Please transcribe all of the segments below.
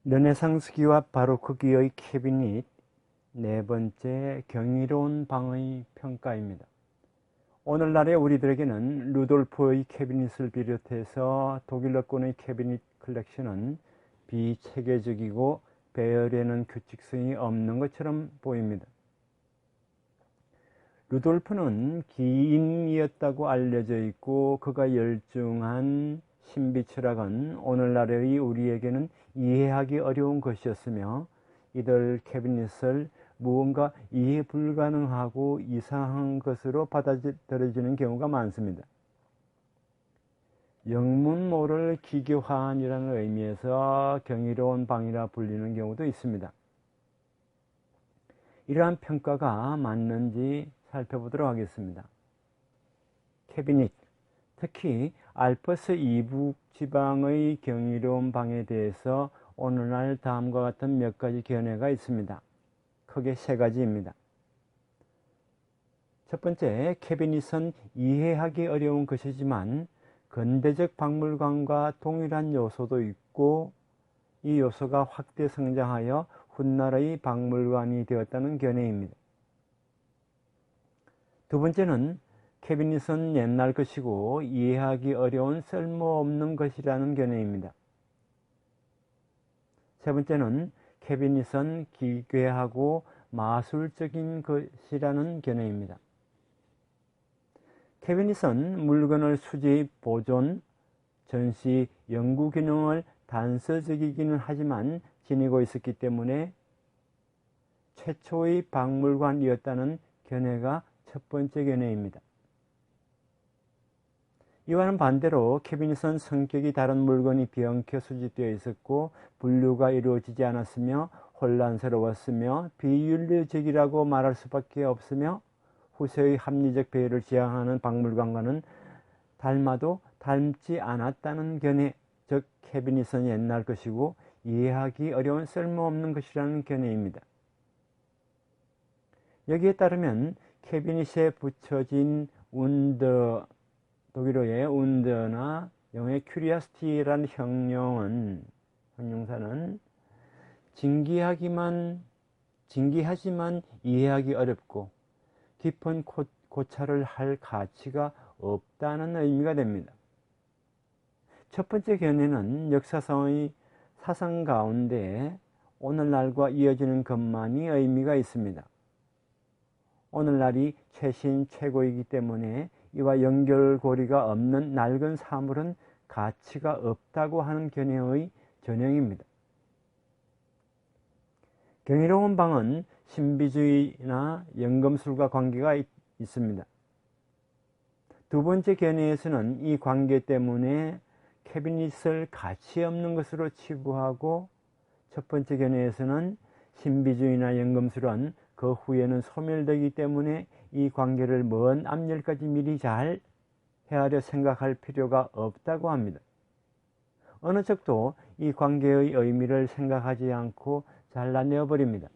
르네상스기와 바로크기의 캐비닛 네 번째 경이로운 방의 평가입니다. 오늘날의 우리들에게는 루돌프의 캐비닛을 비롯해서 독일어권의 캐비닛 컬렉션은 비체계적이고 배열에는 규칙성이 없는 것처럼 보입니다. 루돌프는 기인이었다고 알려져 있고 그가 열중한 신비 철학은 오늘날의 우리에게는 이해하기 어려운 것이었으며 이들 캐비닛을 무언가 이해 불가능하고 이상한 것으로 받아들여지는 경우가 많습니다. 영문모를 기교화한이라는 의미에서 경이로운 방이라 불리는 경우도 있습니다. 이러한 평가가 맞는지 살펴보도록 하겠습니다. 캐비닛, 특히 알프스 이북 지방의 경이로운 방에 대해서 오늘날 다음과 같은 몇 가지 견해가 있습니다. 크게 세 가지입니다. 첫 번째, 캐비닛은 이해하기 어려운 것이지만 근대적 박물관과 동일한 요소도 있고 이 요소가 확대 성장하여 훗날의 박물관이 되었다는 견해입니다. 두 번째는 캐비닛은 옛날 것이고 이해하기 어려운 쓸모없는 것이라는 견해입니다. 세 번째는 캐비닛은 기괴하고 마술적인 것이라는 견해입니다. 캐비닛은 물건을 수집, 보존, 전시, 연구 기능을 단서적이기는 하지만 지니고 있었기 때문에 최초의 박물관이었다는 견해가 첫 번째 견해입니다. 이와는 반대로 캐비닛은 성격이 다른 물건이 비엉켜 수집되어 있었고 분류가 이루어지지 않았으며 혼란스러웠으며 비윤리적이라고 말할 수밖에 없으며 후세의 합리적 배열을 지향하는 박물관과는 닮아도 닮지 않았다는 견해, 즉 캐비닛은 옛날 것이고 이해하기 어려운 쓸모없는 것이라는 견해입니다. 여기에 따르면 캐비닛에 붙여진 운더, 독일어의 운더나 영어의 큐리아시티라는 형용사는 진기하지만 이해하기 어렵고 깊은 고찰을 할 가치가 없다는 의미가 됩니다. 첫 번째 견해는 역사상의 사상 가운데 오늘날과 이어지는 것만이 의미가 있습니다. 오늘날이 최신 최고이기 때문에 이와 연결고리가 없는 낡은 사물은 가치가 없다고 하는 견해의 전형입니다. 경이로운 방은 신비주의나 연금술과 관계가 있습니다. 두 번째 견해에서는 이 관계 때문에 캐비닛을 가치 없는 것으로 치부하고 첫 번째 견해에서는 신비주의나 연금술은 그 후에는 소멸되기 때문에 이 관계를 먼 앞일까지 미리 잘 헤아려 생각할 필요가 없다고 합니다. 어느 쪽도 이 관계의 의미를 생각하지 않고 잘라내어 버립니다.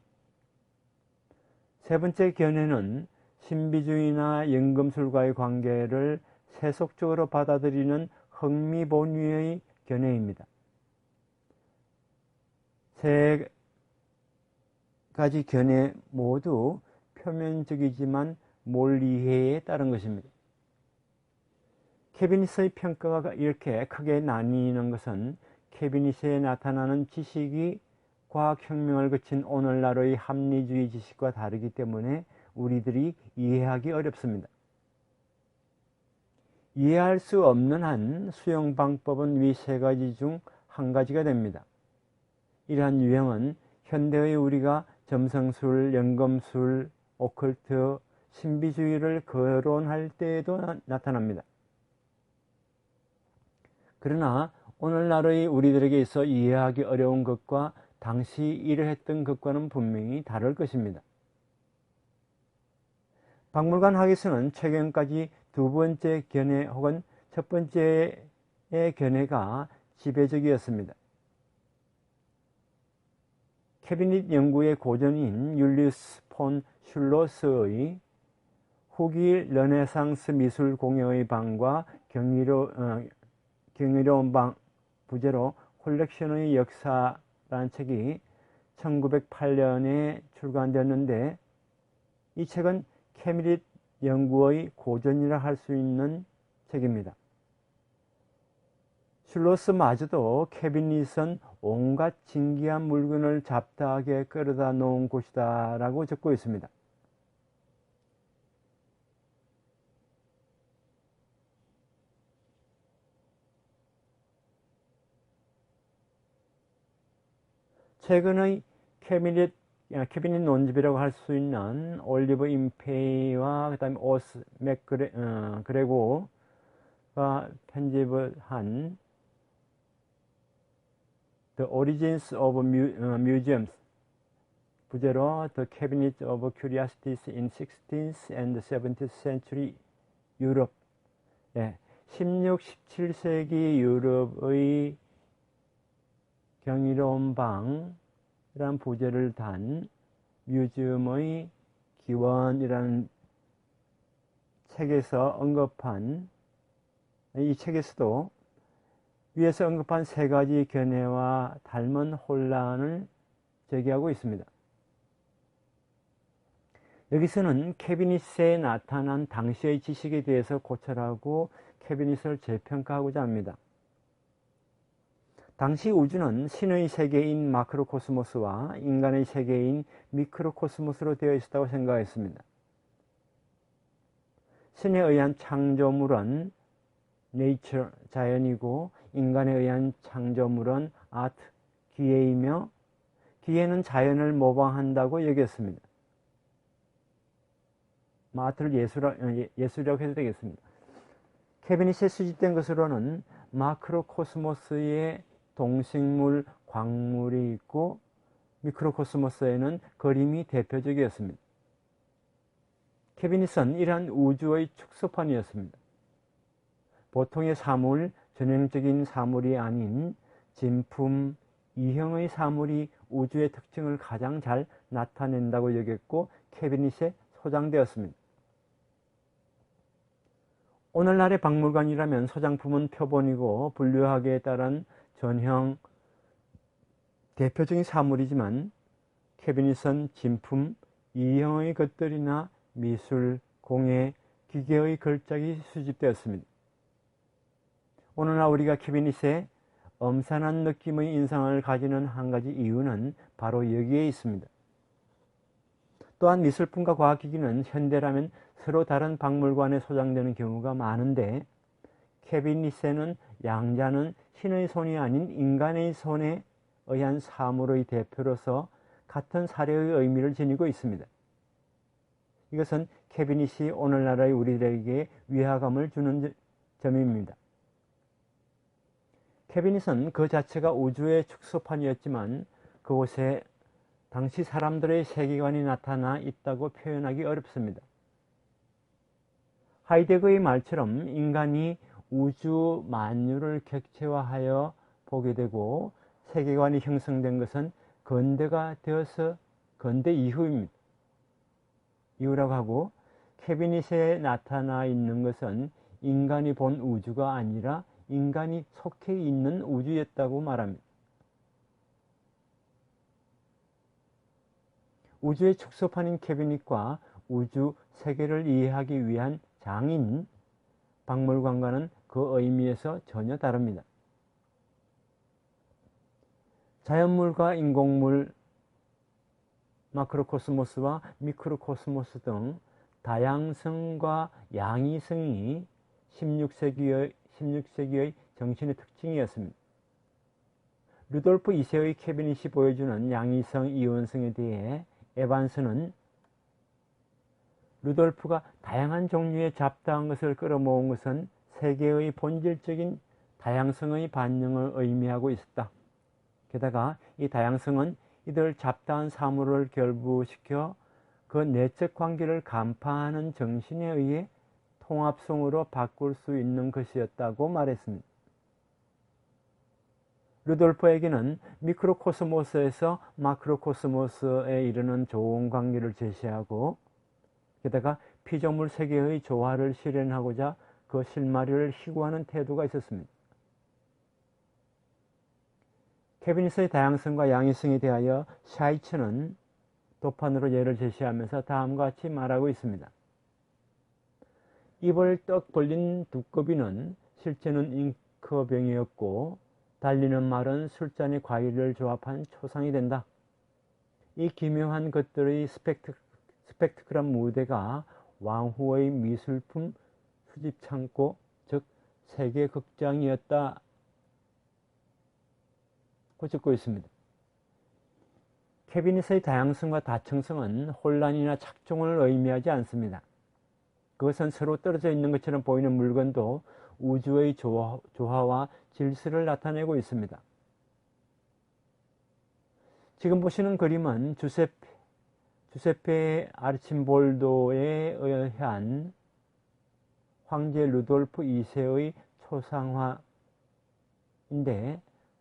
세 번째 견해는 신비주의나 연금술과의 관계를 세속적으로 받아들이는 흥미본위의 견해입니다. 세 가지 견해 모두 표면적이지만 몰이해에 따른 것입니다. 캐비닛의 평가가 이렇게 크게 나뉘는 것은 캐비닛에 나타나는 지식이 과학혁명을 거친 오늘날의 합리주의 지식과 다르기 때문에 우리들이 이해하기 어렵습니다. 이해할 수 없는 한 수용 방법은 위 세 가지 중 한 가지가 됩니다. 이러한 유형은 현대의 우리가 점성술, 연금술, 오컬트, 신비주의를 거론할 때에도 나타납니다. 그러나 오늘날의 우리들에게 있어 이해하기 어려운 것과 당시 이러했던 것과는 분명히 다를 것입니다. 박물관 학에서는 최근까지 두 번째 견해 혹은 첫 번째의 견해가 지배적이었습니다. 캐비닛 연구의 고전인 율리우스 폰 슐로스의 후기 르네상스 미술 공예의 방과 경이로운 방 부제로 콜렉션의 역사라는 라는 책이 1908년에 출간되었는데 이 책은 케미릿 연구의 고전이라 할 수 있는 책입니다. 슐로스마저도 캐비닛은 온갖 진귀한 물건을 잡다하게 끌어다 놓은 곳이다 라고 적고 있습니다. 최근의 캐비닛 논집이라고 할 수 있는 올리버 임페이와 그 다음에 오스 맥그레고가 편집을 한 The Origins of Museums, 부제로 The Cabinet of Curiosities in 16th and 17th Century Europe, 16, 17세기 유럽의 경이로운 방이라는 부제를 단 뮤지엄의 기원이라는 책에서 언급한, 이 책에서도 위에서 언급한 세 가지 견해와 닮은 혼란을 제기하고 있습니다. 여기서는 캐비닛에 나타난 당시의 지식에 대해서 고찰하고 캐비닛을 재평가하고자 합니다. 당시 우주는 신의 세계인 마크로코스모스와 인간의 세계인 미크로코스모스로 되어 있었다고 생각했습니다. 신에 의한 창조물은 네이처, 자연이고 인간에 의한 창조물은 아트, 기계이며 기계는 자연을 모방한다고 여겼습니다. 아트를 예술이라고 해도 되겠습니다. 캐비닛에 수집된 것으로는 마크로코스모스의 동식물, 광물이 있고 미크로코스모스에는 그림이 대표적이었습니다. 캐비닛은 이러한 우주의 축소판이었습니다. 보통의 사물, 전형적인 사물이 아닌 진품, 이형의 사물이 우주의 특징을 가장 잘 나타낸다고 여겼고 캐비닛에 소장되었습니다. 오늘날의 박물관이라면 소장품은 표본이고 분류하기에 따른 전형 대표적인 사물이지만 캐비닛은 진품, 이형의 것들이나 미술, 공예, 기계의 걸작이 수집되었습니다. 오늘날 우리가 캐비닛에 엄산한 느낌의 인상을 가지는 한 가지 이유는 바로 여기에 있습니다. 또한 미술품과 과학기기는 현대라면 서로 다른 박물관에 소장되는 경우가 많은데 캐비닛에는 양자는 신의 손이 아닌 인간의 손에 의한 사물의 대표로서 같은 사례의 의미를 지니고 있습니다. 이것은 캐비닛이 오늘날의 우리들에게 위화감을 주는 점입니다. 캐비닛은 그 자체가 우주의 축소판이었지만 그곳에 당시 사람들의 세계관이 나타나 있다고 표현하기 어렵습니다. 하이데거의 말처럼 인간이 우주 만유를 객체화하여 보게 되고 세계관이 형성된 것은 근대가 되어서 근대 이후입니다. 이후라고 하고 캐비닛에 나타나 있는 것은 인간이 본 우주가 아니라 인간이 속해 있는 우주였다고 말합니다. 우주의 축소판인 캐비닛과 우주 세계를 이해하기 위한 장인 박물관과는 그 의미에서 전혀 다릅니다. 자연물과 인공물, 마크로코스모스와 미크로코스모스 등 다양성과 양이성이 16세기의 정신의 특징이었습니다. 루돌프 2세의 캐비닛이 보여주는 양이성, 이원성에 대해 에반스는 루돌프가 다양한 종류의 잡다한 것을 끌어모은 것은 세계의 본질적인 다양성의 반영을 의미하고 있었다. 게다가 이 다양성은 이들 잡다한 사물을 결부시켜 그 내적 관계를 간파하는 정신에 의해 통합성으로 바꿀 수 있는 것이었다고 말했습니다. 루돌프에게는 미크로코스모스에서 마크로코스모스에 이르는 좋은 관계를 제시하고 게다가 피조물 세계의 조화를 실현하고자 그 실마리를 희구하는 태도가 있었습니다. 케비니스의 다양성과 양위성에 대하여 샤이츠는 도판으로 예를 제시하면서 다음과 같이 말하고 있습니다. 입을 떡 벌린 두꺼비는 실제는 잉크병이었고 달리는 말은 술잔에 과일을 조합한 초상이 된다. 이 기묘한 것들의 스펙트클한 무대가 왕후의 미술품 수집 창고, 즉 세계 극장이었다고 적고 있습니다. 케비니스의 다양성과 다층성은 혼란이나 착종을 의미하지 않습니다. 그것은 서로 떨어져 있는 것처럼 보이는 물건도 우주의 조화와 질서를 나타내고 있습니다. 지금 보시는 그림은 주세페 아르침볼도에 의한 황제 루돌프 2세의 초상화인데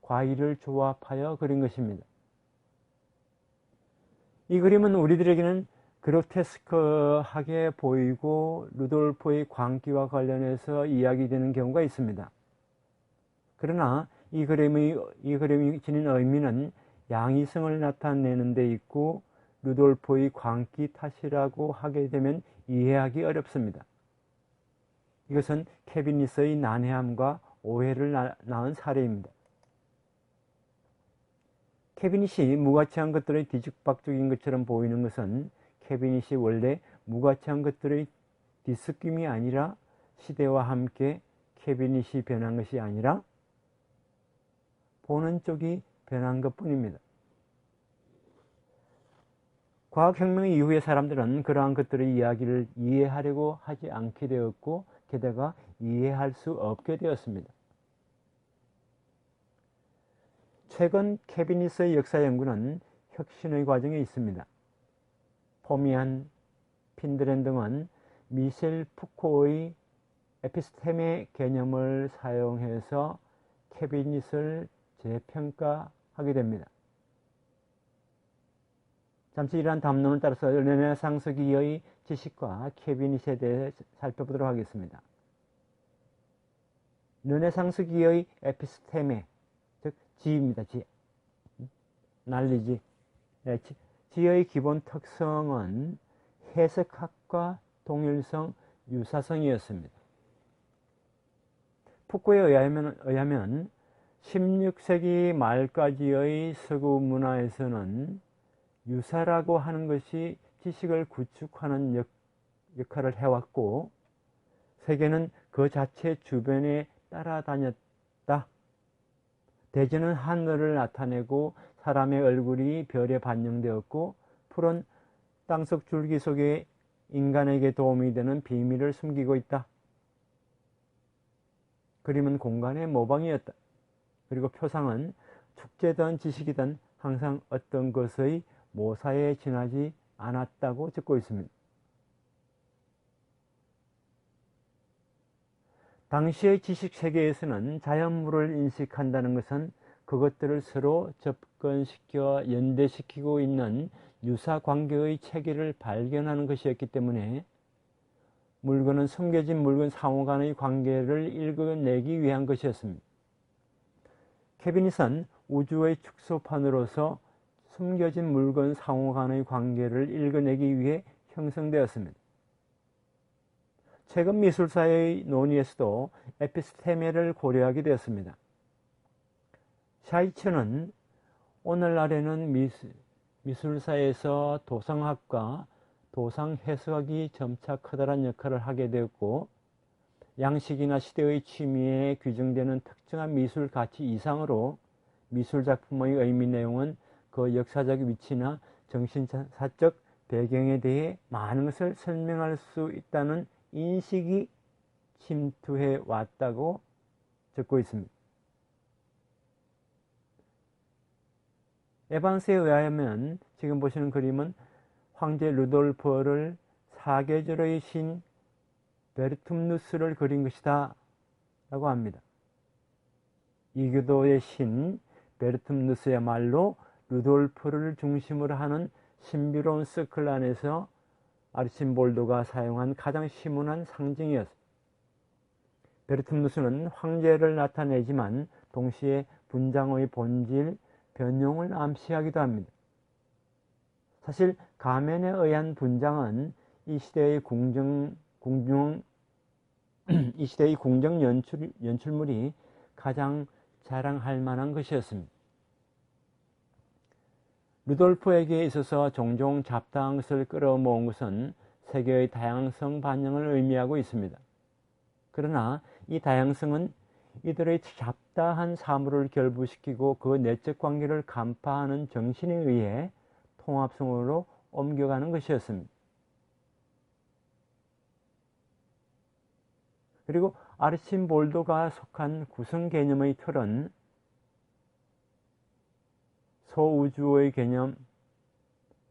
과일을 조합하여 그린 것입니다. 이 그림은 우리들에게는 그로테스크하게 보이고 루돌프의 광기와 관련해서 이야기되는 경우가 있습니다. 그러나 이 그림이 지닌 의미는 양위성을 나타내는 데 있고 루돌프의 광기 탓이라고 하게 되면 이해하기 어렵습니다. 이것은 케비니스의 난해함과 오해를 낳은 사례입니다. 케비닛이 무가치한 것들의 뒤죽박죽인 것처럼 보이는 것은 케비닛이 원래 무가치한 것들의 뒤섞임이 아니라 시대와 함께 케비닛이 변한 것이 아니라 보는 쪽이 변한 것뿐입니다. 과학혁명 이후의 사람들은 그러한 것들의 이야기를 이해하려고 하지 않게 되었고 게다가 이해할 수 없게 되었습니다. 최근 케비닛의 역사 연구는 혁신의 과정에 있습니다. 포미안, 핀드렌 등은 미셸 푸코의 에피스테메 개념을 사용해서 케비닛을 재평가하게 됩니다. 잠시 이러한 담론을 따라서 르네상스기의 지식과 케비닛에 대해 살펴보도록 하겠습니다. 르네상스기의 에피스테메, 즉 지입니다. 지. 난리지. 지의 기본 특성은 해석학과 동일성, 유사성이었습니다. 푸코에 의하면 16세기 말까지의 서구 문화에서는 유사라고 하는 것이 지식을 구축하는 역할을 해왔고 세계는 그 자체 주변에 따라다녔다. 대지는 하늘을 나타내고 사람의 얼굴이 별에 반영되었고 풀은 땅속 줄기 속에 인간에게 도움이 되는 비밀을 숨기고 있다. 그림은 공간의 모방이었다. 그리고 표상은 축제든 지식이든 항상 어떤 것의 모사에 지나지 않았다고 적고 있습니다. 당시의 지식 세계에서는 자연물을 인식한다는 것은 그것들을 서로 접근시켜 연대시키고 있는 유사관계의 체계를 발견하는 것이었기 때문에 물건은 숨겨진 물건 상호 간의 관계를 읽어내기 위한 것이었습니다. 케비닛은 우주의 축소판으로서 숨겨진 물건 상호 간의 관계를 읽어내기 위해 형성되었습니다. 최근 미술사의 논의에서도 에피스테메를 고려하게 되었습니다. 샤이츠는 오늘날에는 미술사에서 도상학과 도상 해석학이 점차 커다란 역할을 하게 되었고 양식이나 시대의 취미에 규정되는 특정한 미술 가치 이상으로 미술작품의 의미 내용은 그 역사적 위치나 정신사적 배경에 대해 많은 것을 설명할 수 있다는 인식이 침투해 왔다고 적고 있습니다. 에반스에 의하면 지금 보시는 그림은 황제 루돌프를 사계절의 신 베르툼누스를 그린 것이다 라고 합니다. 이교도의 신 베르툼누스야말로 루돌프를 중심으로 하는 신비로운 서클 안에서 아르침볼도가 사용한 가장 심오한 상징이었습니다. 베르툼누스는 황제를 나타내지만 동시에 분장의 본질, 변용을 암시하기도 합니다. 사실 가면에 의한 분장은 이 시대의 공정 연출물이 가장 자랑할 만한 것이었습니다. 루돌프에게 있어서 종종 잡다한 것을 끌어모은 것은 세계의 다양성 반영을 의미하고 있습니다. 그러나 이 다양성은 이들의 잡다한 사물을 결부시키고 그 내적 관계를 간파하는 정신에 의해 통합성으로 옮겨가는 것이었습니다. 그리고 아르침볼도가 속한 구성 개념의 틀은 소우주의 개념,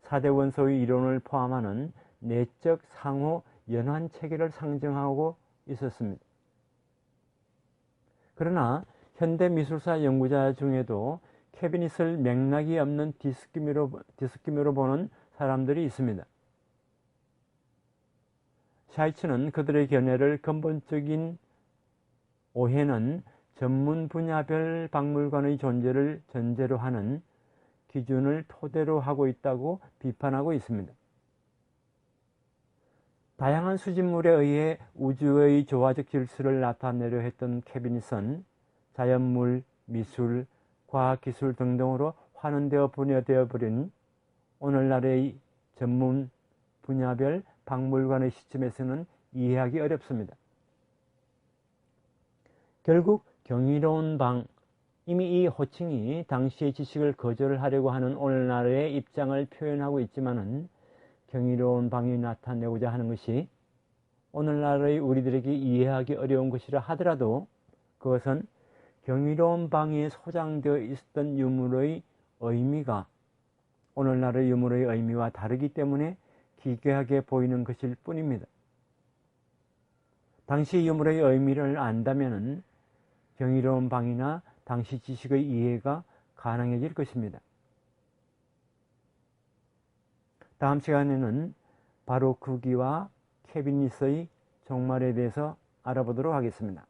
4대 원소의 이론을 포함하는 내적 상호 연환 체계를 상정하고 있었습니다. 그러나 현대 미술사 연구자 중에도 캐비닛을 맥락이 없는 디스크미로 보는 사람들이 있습니다. 샤이츠는 그들의 견해를 근본적인 오해는 전문 분야별 박물관의 존재를 전제로 하는 기준을 토대로 하고 있다고 비판하고 있습니다. 다양한 수집물에 의해 우주의 조화적 질서를 나타내려 했던 캐비닛은 자연물, 미술, 과학기술 등등으로 환원되어 분야되어 버린 오늘날의 전문 분야별 박물관의 시점에서는 이해하기 어렵습니다. 결국 경이로운 방, 이미 이 호칭이 당시의 지식을 거절하려고 하는 오늘날의 입장을 표현하고 있지만은 경이로운 방이 나타내고자 하는 것이 오늘날의 우리들에게 이해하기 어려운 것이라 하더라도 그것은 경이로운 방에 소장되어 있었던 유물의 의미가 오늘날의 유물의 의미와 다르기 때문에 기괴하게 보이는 것일 뿐입니다. 당시 유물의 의미를 안다면 경이로운 방이나 당시 지식의 이해가 가능해질 것입니다. 다음 시간에는 바로크기와 캐비닛의 종말에 대해서 알아보도록 하겠습니다.